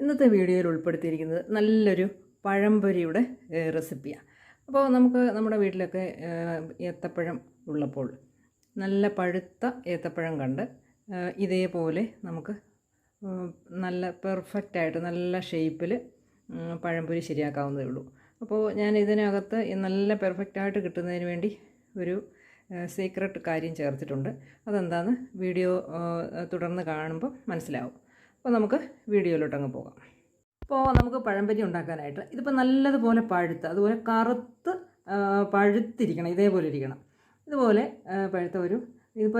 ഇന്നത്തെ വീഡിയോയിൽ ഉൾപ്പെടുത്തിയിരിക്കുന്നത് നല്ലൊരു പഴംപൊരിയുടെ റെസിപ്പിയാണ്. അപ്പോൾ നമുക്ക് നമ്മുടെ വീട്ടിലൊക്കെ ഏത്തപ്പഴം ഉള്ളപ്പോൾ നല്ല പഴുത്ത ഏത്തപ്പഴം കണ്ട് ഇതേപോലെ നമുക്ക് നല്ല പെർഫെക്റ്റായിട്ട് നല്ല ഷേപ്പിൽ പഴംപൊരി ശരിയാക്കാവുന്നതേ ഉള്ളൂ. അപ്പോൾ ഞാൻ ഇതിനകത്ത് നല്ല പെർഫെക്റ്റായിട്ട് കിട്ടുന്നതിന് വേണ്ടി ഒരു സീക്രട്ട് കാര്യം ചേർത്തിട്ടുണ്ട്. അതെന്താണെന്ന് വീഡിയോ തുടർന്ന് കാണുമ്പോൾ മനസ്സിലാവും. അപ്പോൾ നമുക്ക് വീഡിയോയിലോട്ടങ്ങ് പോകാം. അപ്പോൾ നമുക്ക് പഴംപൊരി ഉണ്ടാക്കാനായിട്ട് ഇതിപ്പോൾ നല്ലതുപോലെ പഴുത്ത് അതുപോലെ കറുത്ത് പഴുത്തിരിക്കണം, ഇതേപോലെ ഇരിക്കണം. ഇതുപോലെ പഴുത്ത ഇതിപ്പോൾ ഒരു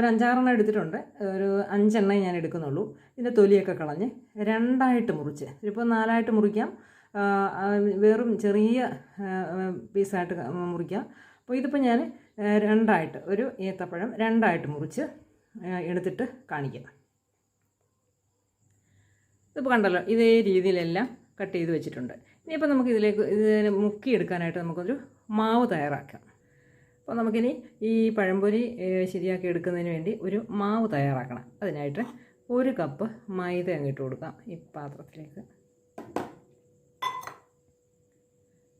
5-6 എടുത്തിട്ടുണ്ട്. ഒരു 5 ഞാൻ എടുക്കുന്നുള്ളൂ. ഇതിൻ്റെ തൊലിയൊക്കെ കളഞ്ഞ് 2 മുറിച്ച്, ഇതിപ്പോൾ 4 മുറിക്കാം, വെറും ചെറിയ പീസായിട്ട് മുറിക്കാം. അപ്പോൾ ഇതിപ്പോൾ ഞാൻ 2 ഒരു ഏത്തപ്പഴം 2 മുറിച്ച് എടുത്തിട്ട് കാണിക്കാം. ഇതിപ്പോൾ കണ്ടല്ലോ, ഇതേ രീതിയിലെല്ലാം കട്ട് ചെയ്ത് വെച്ചിട്ടുണ്ട്. ഇനിയിപ്പോൾ നമുക്ക് ഇതിനെ മുക്കിയെടുക്കാനായിട്ട് നമുക്കൊരു മാവ് തയ്യാറാക്കാം. അപ്പോൾ നമുക്കിനി ഈ പഴംപൊരി ശരിയാക്കി എടുക്കുന്നതിന് വേണ്ടി ഒരു മാവ് തയ്യാറാക്കണം. അതിനായിട്ട് 1 കപ്പ് മൈദ അങ്ങിട്ട് കൊടുക്കാം ഈ പാത്രത്തിലേക്ക്.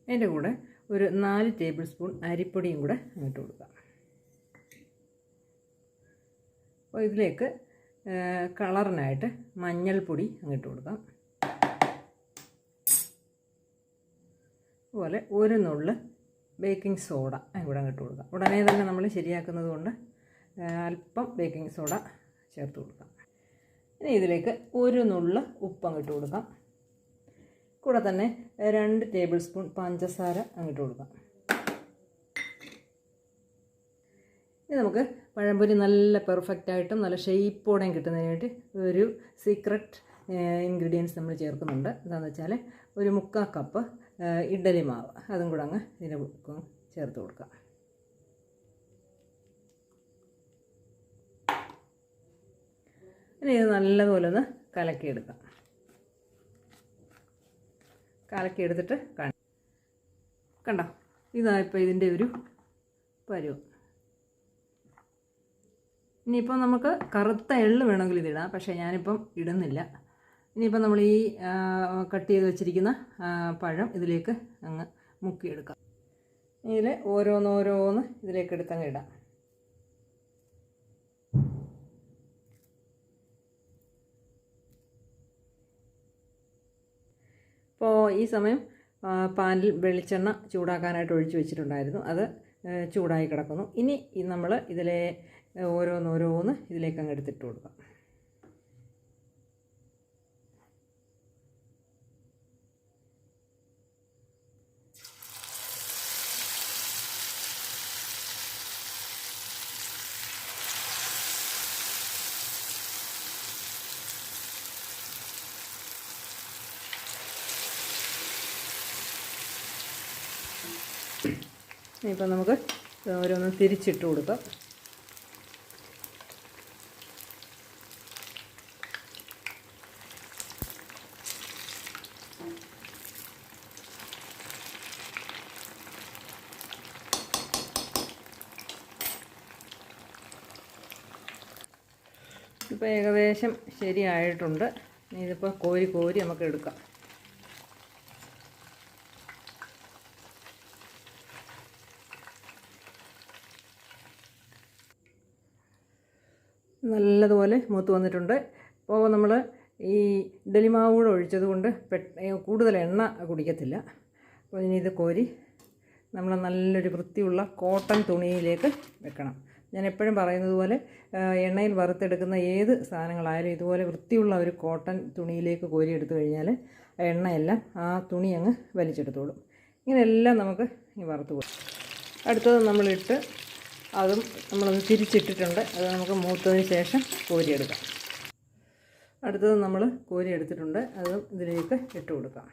അതിൻ്റെ കൂടെ ഒരു 4 ടേബിൾ സ്പൂൺ അരിപ്പൊടിയും കൂടെ അങ്ങിട്ട് കൊടുക്കാം. അപ്പോൾ ഇതിലേക്ക് കളറിനായിട്ട് മഞ്ഞൾപ്പൊടി അങ്ങിട്ട് കൊടുക്കാം. അതുപോലെ 1 നുള്ള് ബേക്കിംഗ് സോഡ ഇവിടെ അങ്ങിട്ട് കൊടുക്കാം. ഉടനെ തന്നെ നമ്മൾ ശരിയാക്കുന്നത് കൊണ്ട് അല്പം ബേക്കിംഗ് സോഡ ചേർത്ത് കൊടുക്കാം. ഇനി ഇതിലേക്ക് 1 നുള്ള് ഉപ്പ് അങ്ങിട്ട് കൊടുക്കാം. കൂടെ തന്നെ 2 ടേബിൾ സ്പൂൺ പഞ്ചസാര അങ്ങിട്ട് കൊടുക്കാം. ഇനി നമുക്ക് പഴംപൊരി നല്ല പെർഫെക്റ്റായിട്ടും നല്ല ഷേപ്പോടെയും കിട്ടുന്നതിന് വേണ്ടി ഒരു സീക്രട്ട് ഇൻഗ്രീഡിയൻസ് നമ്മൾ ചേർക്കുന്നുണ്ട്. എന്താണെന്ന് വെച്ചാൽ ഒരു 3/4 കപ്പ് ഇഡ്ഡലി മാവ്, അതും കൂടെ അങ്ങ് ഇതിൻ്റെ ചേർത്ത് കൊടുക്കാം. ഇനി ഇത് നല്ലതുപോലെ ഒന്ന് കലക്കിയെടുക്കാം. കലക്കിയെടുത്തിട്ട് കണ്ടോ, ഇതായിപ്പോൾ ഇതിൻ്റെ ഒരു പരുവം. ഇനിയിപ്പോൾ നമുക്ക് കറുത്ത എള്ള് വേണമെങ്കിൽ ഇതിടാം, പക്ഷേ ഞാനിപ്പം ഇടുന്നില്ല. ഇനിയിപ്പോൾ നമ്മൾ ഈ കട്ട് ചെയ്ത് വെച്ചിരിക്കുന്ന പഴം ഇതിലേക്ക് അങ്ങ് മുക്കിയെടുക്കാം. ഇതിൽ ഓരോന്നോരോന്ന് ഇതിലേക്ക് എടുത്തങ്ങ് ഇടാം. ഇപ്പോൾ ഈ സമയം പാനിൽ വെളിച്ചെണ്ണ ചൂടാക്കാനായിട്ട് ഒഴിച്ച് വെച്ചിട്ടുണ്ടായിരുന്നു. അത് ചൂടായി കിടക്കുന്നു. ഇനി നമ്മൾ ഇതിലെ ഓരോന്നോരോന്ന് ഇതിലേക്ക് അങ്ങ് എടുത്തിട്ട് കൊടുക്കാം. ഇനിയിപ്പോൾ നമുക്ക് ഓരോന്ന് തിരിച്ചിട്ട് കൊടുക്കാം. ഇപ്പോൾ ഏകദേശം ശരിയായിട്ടുണ്ട്. ഇതിപ്പോൾ കോരി നമുക്ക് എടുക്കാം. നല്ലതുപോലെ മൂത്ത് വന്നിട്ടുണ്ട്. അപ്പോൾ നമ്മൾ ഈ ഇഡ്ഡലി മാവ് കൂടെ ഒഴിച്ചത് കൊണ്ട് കൂടുതൽ എണ്ണ കുടിക്കത്തില്ല. അപ്പോൾ ഇനി ഇത് കോരി നമ്മൾ നല്ലൊരു വൃത്തിയുള്ള കോട്ടൺ തുണിയിലേക്ക് വെക്കണം. ഞാൻ എപ്പോഴും പറയുന്നത് പോലെ എണ്ണയിൽ വറുത്തെടുക്കുന്ന ഏത് സാധനങ്ങളായാലും ഇതുപോലെ വൃത്തിയുള്ള ഒരു കോട്ടൺ തുണിയിലേക്ക് കോരി എടുത്തു കഴിഞ്ഞാൽ എണ്ണയെല്ലാം ആ തുണി അങ്ങ് വലിച്ചെടുത്തോളും. ഇങ്ങനെയെല്ലാം നമുക്ക് ഈ വറുത്ത് കൊടുക്കും. അടുത്തത് നമ്മളിട്ട് അതും നമ്മളൊന്ന് തിരിച്ചിട്ടിട്ടുണ്ട്. അത് നമുക്ക് മൂത്തതിന് ശേഷം കോരിയെടുക്കാം. അടുത്തത് നമ്മൾ കോരിയെടുത്തിട്ടുണ്ട്. അതും ഇതിലേക്ക് ഇട്ട് കൊടുക്കാം.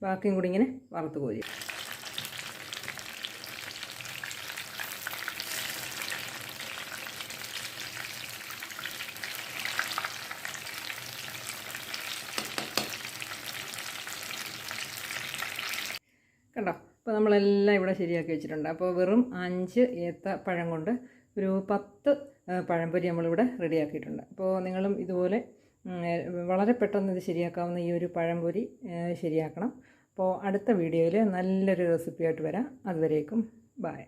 ബാക്കിയും കൂടി ഇങ്ങനെ വറുത്ത് കോരി. കണ്ടോ, അപ്പോൾ നമ്മളെല്ലാം ഇവിടെ ശരിയാക്കി വെച്ചിട്ടുണ്ട്. അപ്പോൾ വെറും 5 ഏത്തപ്പഴം കൊണ്ട് ഒരു 10 പഴംപൊരി നമ്മളിവിടെ റെഡിയാക്കിയിട്ടുണ്ട്. അപ്പോൾ നിങ്ങളും ഇതുപോലെ വളരെ പെട്ടെന്ന് ഇത് ശരിയാക്കാവുന്ന ഈ ഒരു പഴംപൊരി ശരിയാക്കണം. അപ്പോൾ അടുത്ത വീഡിയോയിൽ നല്ലൊരു റെസിപ്പിയായിട്ട് വരാം. അതുവരേക്കും ബായ്.